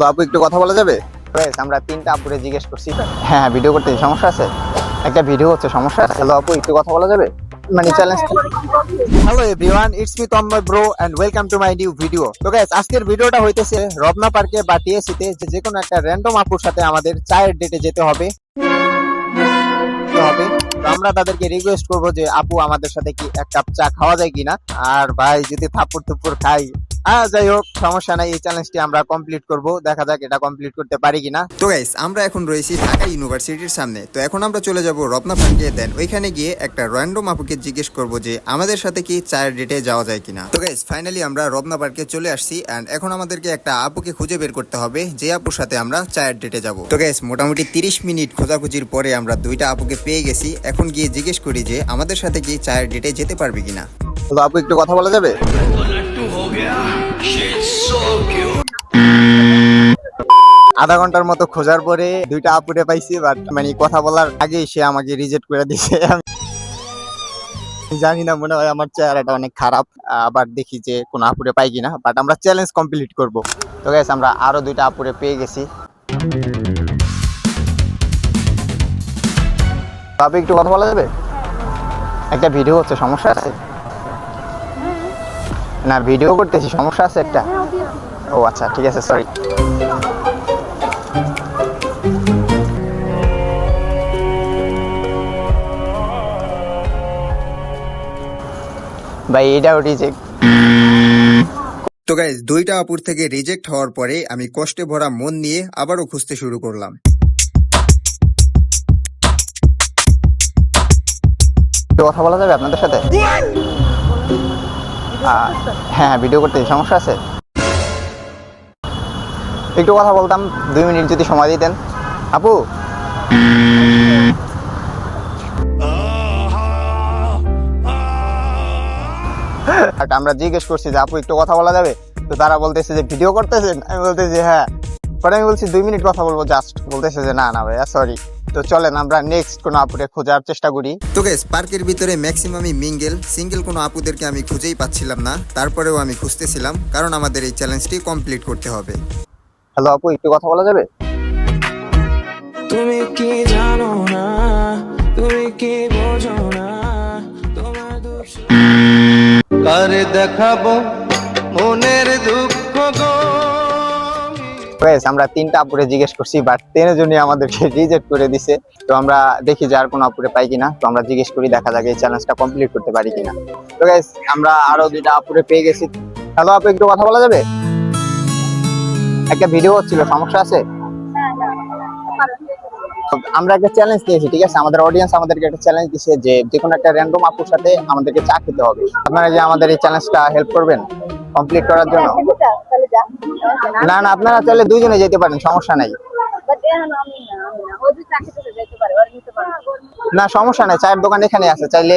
তো আপু একটু কথা বলা যাবে? আমরা তিনটা আপুরে জিজ্ঞেস করছি। হ্যাঁ, ভিডিও করতে সমস্যা আছে, একটা ভিডিও হচ্ছে, সমস্যা আছে। হ্যালো আপু, একটু কথা বলা যাবে? মানে challenge. Hello everyone, it's me Tanmoy bro and welcome to my new video. তো গাইস, আজকের ভিডিওটা হইতেছে রমনা পার্কে বা টিএসসি তে যে কোনো একটা র্যান্ডম আপুর সাথে আমাদের চায়ের ডেটে যেতে হবে। তো আমরা তাদেরকে রিকোয়েস্ট করবো যে আপু আমাদের সাথে কি এক কাপ চা খাওয়া যায় কিনা। আর ভাই যদি থাপ্পড় থুপ্পড় খাই, যাই হোক সমস্যা নাই, এই চ্যালেঞ্জটি আমরা কমপ্লিট করব। দেখা যাক এটা কমপ্লিট করতে পারি কিনা। তো গাইস, আমরা এখন রয়েছি ঢাকা ইউনিভার্সিটির সামনে। তো এখন আমরা চলে যাব রত্না পার্কে। দেন ওইখানে গিয়ে একটা র্যান্ডম আপুকে জিজ্ঞেস করব যে আমাদের সাথে কি চায়ের ডেটে যাওয়া যায় কিনা। তো গাইস, ফাইনালি আমরা রত্না পার্কে চলে আসছি এন্ড এখন আমাদেরকে একটা আপুকে খুঁজে বের করতে হবে যে আপুর সাথে আমরা চায়ের ডেটে যাব। তো গাইস, মোটামুটি 30 মিনিট খোঁজাখুঁজির পরে আমরা দুইটা আপুকে পেয়ে গেছি। এখন গিয়ে জিজ্ঞেস করি যে আমাদের সাথে কি চায়ের ডেটে যেতে পারবে কিনা। তো আপু একটু কথা বলা যাবে? আধা ঘন্টার মতো খোঁজার পরে দুইটা আপুরে পাইছি, বাট মানে কথা বলার আগেই সে আমাকে রিজেক্ট করে দিছে। আমি জানি না, মনে হয় আমার চেহারাটা অনেক খারাপ। আবার দেখি যে কোন আপুরে পাই কিনা, বাট আমরা চ্যালেঞ্জ কমপ্লিট করব। তো গাইস, আমরা আরো দুইটা আপুরে পেয়ে গেছি। আপু একটু কথা বলা যাবে? একটা ভিডিও হচ্ছে, সমস্যা আছে? না, ভিডিও করতেছি, সমস্যা আছে একটা। ও আচ্ছা, ঠিক আছে, সরি। ভাই এটাও রিজেক্ট। তো গাইস, দুইটা আপুর থেকে রিজেক্ট হওয়ার পরে আমি কষ্টে ভরা মন নিয়ে আবারও খুঁজতে শুরু করলাম। কথা বলা যাবে আপনাদের সাথে? হ্যাঁ, ভিডিও করতে সমস্যা আছে? একটু কথা বলতাম, 2 মিনিট যদি সময় দিতেন। আপু আমরা জিজ্ঞেস করছি যে আপু একটু কথা বলা যাবে, তো তারা বলতেছে যে ভিডিও করতেছেন। আমি বলতেছি হ্যাঁ, পরে আমি বলছি 2 মিনিট কথা বলবো জাস্ট, বলতেছে যে না না ভাইয়া সরি। তো চলেন আমরা নেক্সট কোনো আপুরে খোঁজার চেষ্টা করি। তো গাইস, পার্কের ভিতরে ম্যাক্সিমামই সিঙ্গেল কোনো আপুদেরকে আমি খুঁজেই পাচ্ছিলাম না। তারপরেও আমি খুঁজতেছিলাম, কারণ আমাদের এই চ্যালেঞ্জটি কমপ্লিট করতে হবে। হ্যালো আপু, একটু কথা বলা যাবে? তুমি কি জানো না, তুমি কি বোঝো না, তোমার দুঃখ কারে দেখাবো মনের দুঃখ গো। আমরা তিনটা আপুরে জিজ্ঞেস করছি, বাট 3 জনই আমাদেরকে রিজেক্ট করে দিছে। তো আমরা দেখি যে আর কোনো আপুরে পাই কিনা। তো আমরা জিজ্ঞেস করি, দেখা যাক এই চ্যালেঞ্জটা কমপ্লিট করতে পারি কিনা। তো গাইস, আমরা আরো দুইটা আপুরে পেয়ে গেছি। হ্যালো আপু, একটু কথা বলা যাবে? একটা ভিডিও হচ্ছিল, সমস্যা আছে? আমরা একটা চ্যালেঞ্জ দিয়েছি, ঠিক আছে? আমাদের অডিয়েন্স আমাদেরকে একটা চ্যালেঞ্জ দিয়েছে যে কোনো একটা র্যান্ডম আপুর সাথে আমাদেরকে চা খেতে হবে। আপনারা যে আমাদের এই চ্যালেঞ্জটা হেল্প করবেন কমপ্লিট করার জন্য? না না, আপনারা চাইলে 2 জনে যেতে পারেন, সমস্যা নাই। না সমস্যা নাই, চায়ের দোকান এখানে আছে, চাইলে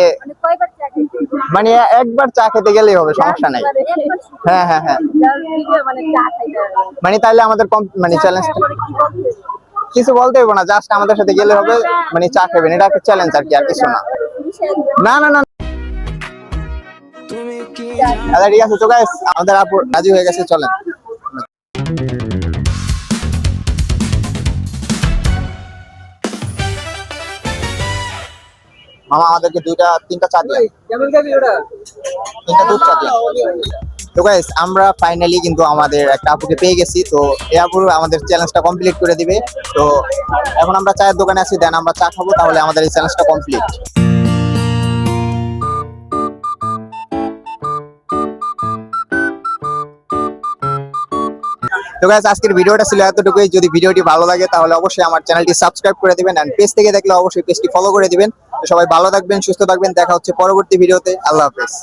মানে একবার চা খেতে গেলেই হবে, সমস্যা নাই। হ্যাঁ হ্যাঁ হ্যাঁ, মানে তাইলে আমাদের মানে চ্যালেঞ্জ কিছু বলতে হবে না, জাস্ট আমাদের সাথে গেলে হবে, মানে চা খাবেন, এটা একটা চ্যালেঞ্জ আর কি, আর কিছু না। না না না, আচ্ছা ঠিক আছে। তো গাইস, আমাদের আপু রাজি হয়ে গেছে, চলেন। মামা আমাদেরকে 2-3টা চা দিয়ে, 3টা দুধ চা দিয়ে। তো গাইস, আমরা ফাইনালি কিন্তু আমাদের একটা আপুকে পেয়ে গেছি। তো এই আপু আমাদের চ্যালেঞ্জটা কমপ্লিট করে দিবে। তো এখন আমরা চায়ের দোকানে আছি, দেন আমরা চা খাবো, তাহলে আমাদের এই চ্যালেঞ্জটা কমপ্লিট। তো গাইস, আজকের ভিডিওটা ছিল এতটুকুই। যদি ভিডিওটি ভালো লাগে তাহলে অবশ্যই আমার চ্যানেলটি সাবস্ক্রাইব করে দিবেন, এন্ড পেজ থেকে দেখলে অবশ্যই পেজটি ফলো করে দিবেন। তো সবাই ভালো থাকবেন, সুস্থ থাকবেন, দেখা হচ্ছে পরবর্তী ভিডিওতে। আল্লাহ হাফেজ।